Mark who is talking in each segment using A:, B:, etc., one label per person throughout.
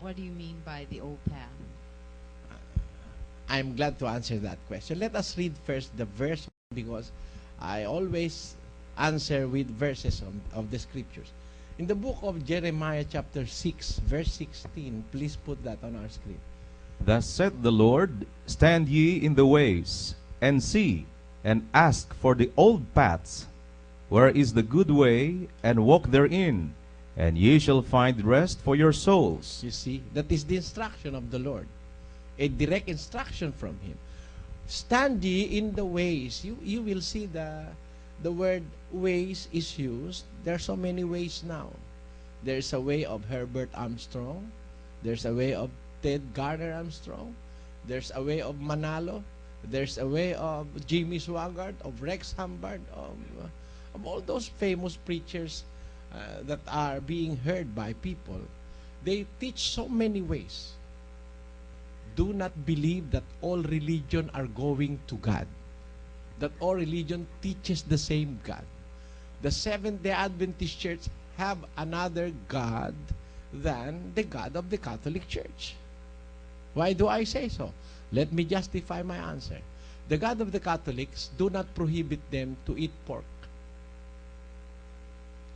A: What do you mean by the old path?
B: I'm glad to answer that question. Let us read first the verse, because I always answer with verses of the scriptures. In the book of Jeremiah chapter 6, verse 16, please put that on our screen.
C: Thus saith the Lord, stand ye in the ways, and see, and ask for the old paths, where is the good way, and walk therein, and ye shall find rest for your souls.
B: You see, that is the instruction of the Lord. A direct instruction from Him. Stand ye in the ways. You will see the word ways is used. There are so many ways now. There's a way of Herbert Armstrong. There's a way of Ted Garner Armstrong. There's a way of Manalo. There's a way of Jimmy Swaggart, of Rex Humbard, of all those famous preachers that are being heard by people. They teach so many ways. Do not believe that all religion are going to God. That all religion teaches the same God. The Seventh-day Adventist Church have another God than the God of the Catholic Church. Why do I say so? Let me justify my answer. The God of the Catholics do not prohibit them to eat pork.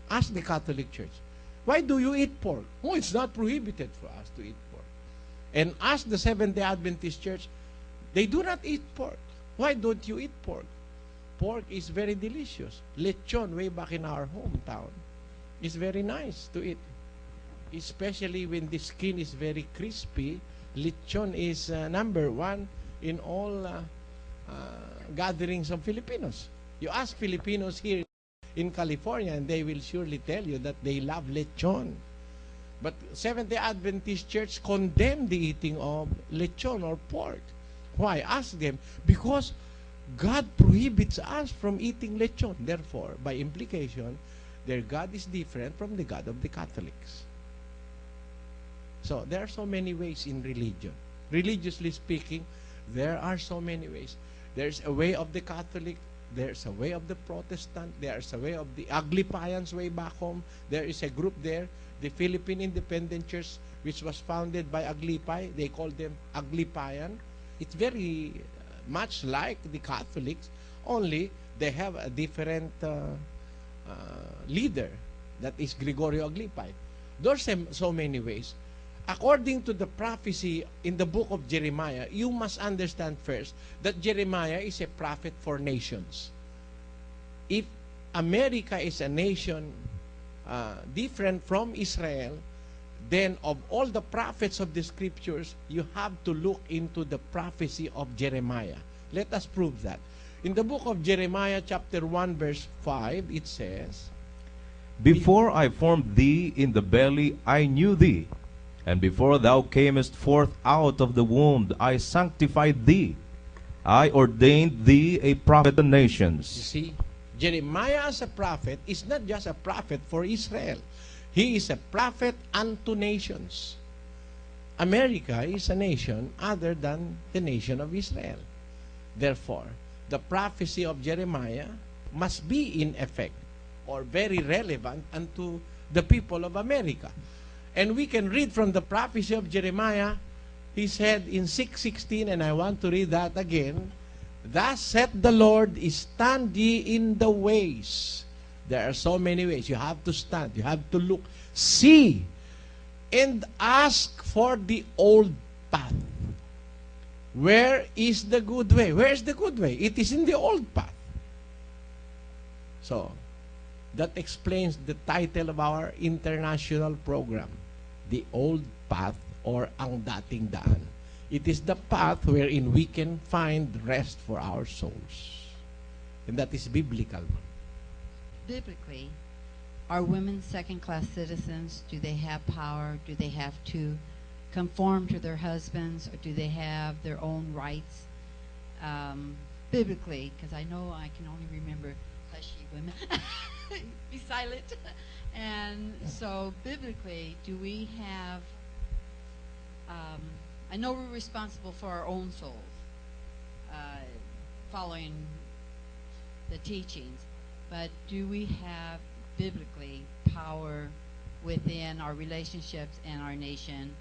B: Ask the Catholic Church, why do you eat pork? Oh, it's not prohibited for us to eat pork. And ask the Seventh-day Adventist Church, they do not eat pork. Why don't you eat pork? Pork is very delicious. Lechon, way back in our hometown, is very nice to eat. Especially when the skin is very crispy. Lechon is number one in all gatherings of Filipinos. You ask Filipinos here in California, and they will surely tell you that they love lechon. But Seventh-day Adventist Church condemn the eating of lechon or pork. Why? Ask them. Because God prohibits us from eating lechon. Therefore, by implication, their God is different from the God of the Catholics. So, there are so many ways in religion. Religiously speaking, there are so many ways. There's a way of the Catholic, there's a way of the Protestant, there's a way of the Aglipayans way back home. There is a group there, the Philippine Independent Church, which was founded by Aglipay. They call them Aglipayan. It's very much like the Catholics, only they have a different leader, that is Gregorio Aglipay. There's so many ways. According to the prophecy in the book of Jeremiah, you must understand first that Jeremiah is a prophet for nations. If America is a nation different from Israel, then of all the prophets of the scriptures, you have to look into the prophecy of Jeremiah. Let us prove that. In the book of Jeremiah chapter 1 verse 5, it says,
C: Before I formed thee in the belly, I knew thee. And before thou camest forth out of the womb, I sanctified thee. I ordained thee a prophet to the nations.
B: You see, Jeremiah as a prophet is not just a prophet for Israel. He is a prophet unto nations. America is a nation other than the nation of Israel. Therefore, the prophecy of Jeremiah must be in effect or very relevant unto the people of America. And we can read from the prophecy of Jeremiah. He said in 6:16, and I want to read that again, Thus saith the Lord, stand ye in the ways. There are so many ways. You have to stand. You have to look. See and ask for the old path. Where is the good way? Where is the good way? It is in the old path. So, that explains the title of our international program, The Old Path, or Ang Dating Daan. It is the path wherein we can find rest for our souls. And that is biblical.
A: Biblically, are women second-class citizens? Do they have power? Do they have to conform to their husbands, or do they have their own rights? Biblically, because I know I can only remember hushy women. Be silent. And so, biblically, do we have... I know we're responsible for our own souls, following the teachings, but do we have biblically power within our relationships and our nation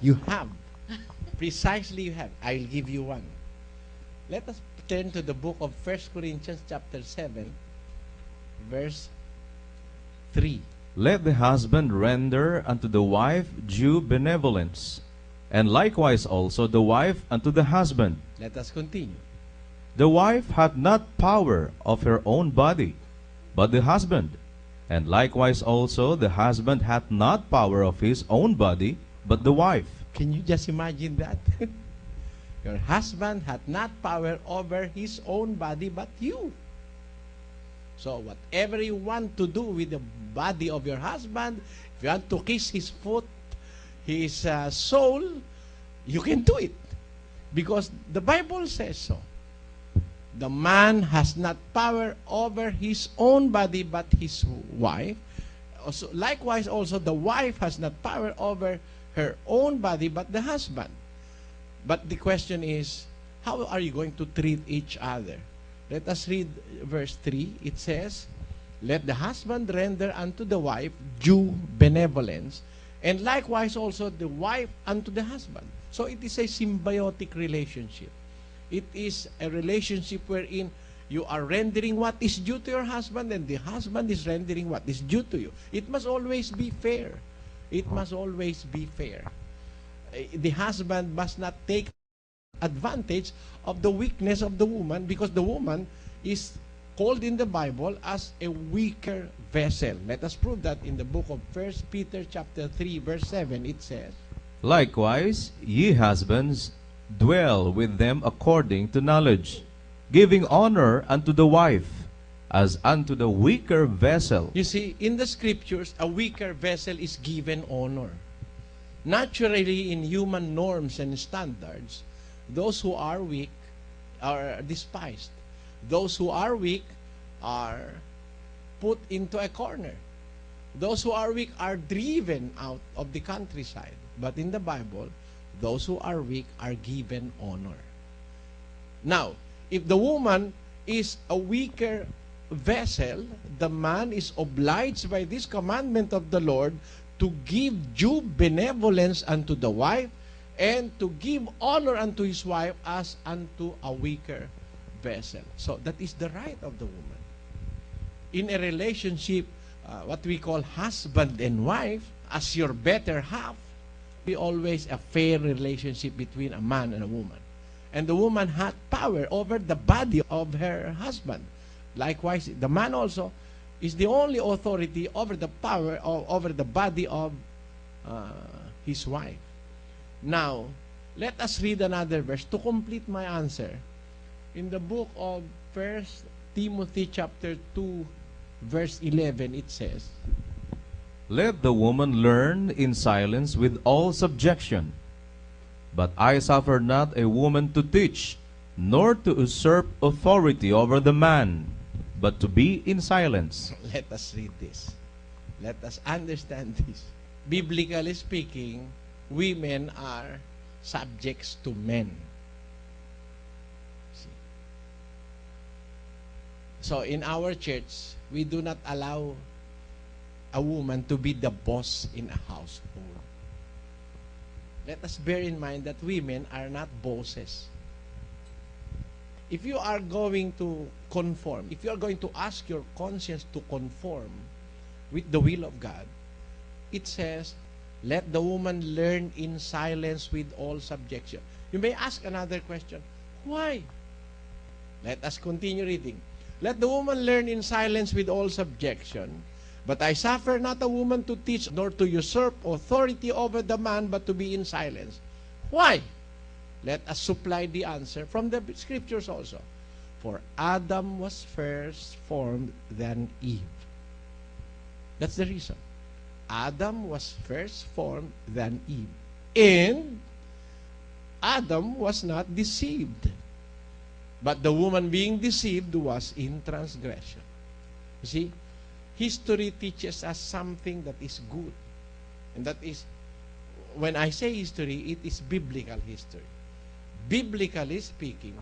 B: You have. Precisely you have. I'll give you one. Let us turn to the book of 1 Corinthians chapter 7, verse 3.
C: Let the husband render unto the wife due benevolence, and likewise also the wife unto the husband.
B: Let us continue.
C: The wife hath not power of her own body, but the husband. And likewise also the husband hath not power of his own body, but the wife.
B: Can you just imagine that? Your husband hath not power over his own body, but you. So whatever you want to do with the body of your husband, if you want to kiss his foot, his soul, you can do it. Because the Bible says so. The man has not power over his own body, but his wife. Also, likewise also, the wife has not power over her own body, but the husband. But the question is, how are you going to treat each other? Let us read verse 3. It says, let the husband render unto the wife due benevolence, and likewise also the wife unto the husband. So it is a symbiotic relationship. It is a relationship wherein you are rendering what is due to your husband, and the husband is rendering what is due to you. It must always be fair. It must always be fair. The husband must not take advantage of the weakness of the woman, because the woman is called in the Bible as a weaker vessel. Let us prove that in the book of 1 Peter chapter 3 verse 7. It says,
C: Likewise, ye husbands, dwell with them according to knowledge, giving honor unto the wife, as unto the weaker vessel.
B: You see, in the scriptures, a weaker vessel is given honor. Naturally, in human norms and standards, those who are weak are despised. Those who are weak are put into a corner. Those who are weak are driven out of the countryside. But in the Bible, those who are weak are given honor. Now, if the woman is a weaker vessel, the man is obliged by this commandment of the Lord to give due benevolence unto the wife, and to give honor unto his wife as unto a weaker vessel. So that is the right of the woman. In a relationship, what we call husband and wife, as your better half, be always a fair relationship between a man and a woman. And the woman had power over the body of her husband. Likewise, the man also is the only authority over the power over the body of his wife. Now, let us read another verse to complete my answer. In the book of 1 Timothy chapter 2 verse 11, it says,
C: Let the woman learn in silence with all subjection. But I suffer not a woman to teach, nor to usurp authority over the man, but to be in silence.
B: Let us read this. Let us understand this. Biblically speaking, women are subjects to men. See? So in our church, we do not allow a woman to be the boss in a household. Let us bear in mind that women are not bosses. If you are going to conform, if you are going to ask your conscience to conform with the will of God, it says, let the woman learn in silence with all subjection. You may ask another question. Why? Let us continue reading. Let the woman learn in silence with all subjection. But I suffer not a woman to teach, nor to usurp authority over the man, but to be in silence. Why? Let us supply the answer from the scriptures also. For Adam was first formed than Eve. That's the reason. Adam was first formed than Eve. And Adam was not deceived. But the woman being deceived was in transgression. You see, history teaches us something that is good. And that is, when I say history, it is biblical history. Biblically speaking,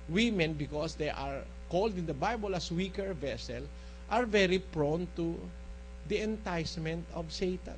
B: women, because they are called in the Bible as weaker vessel, are very prone to the enticement of Satan.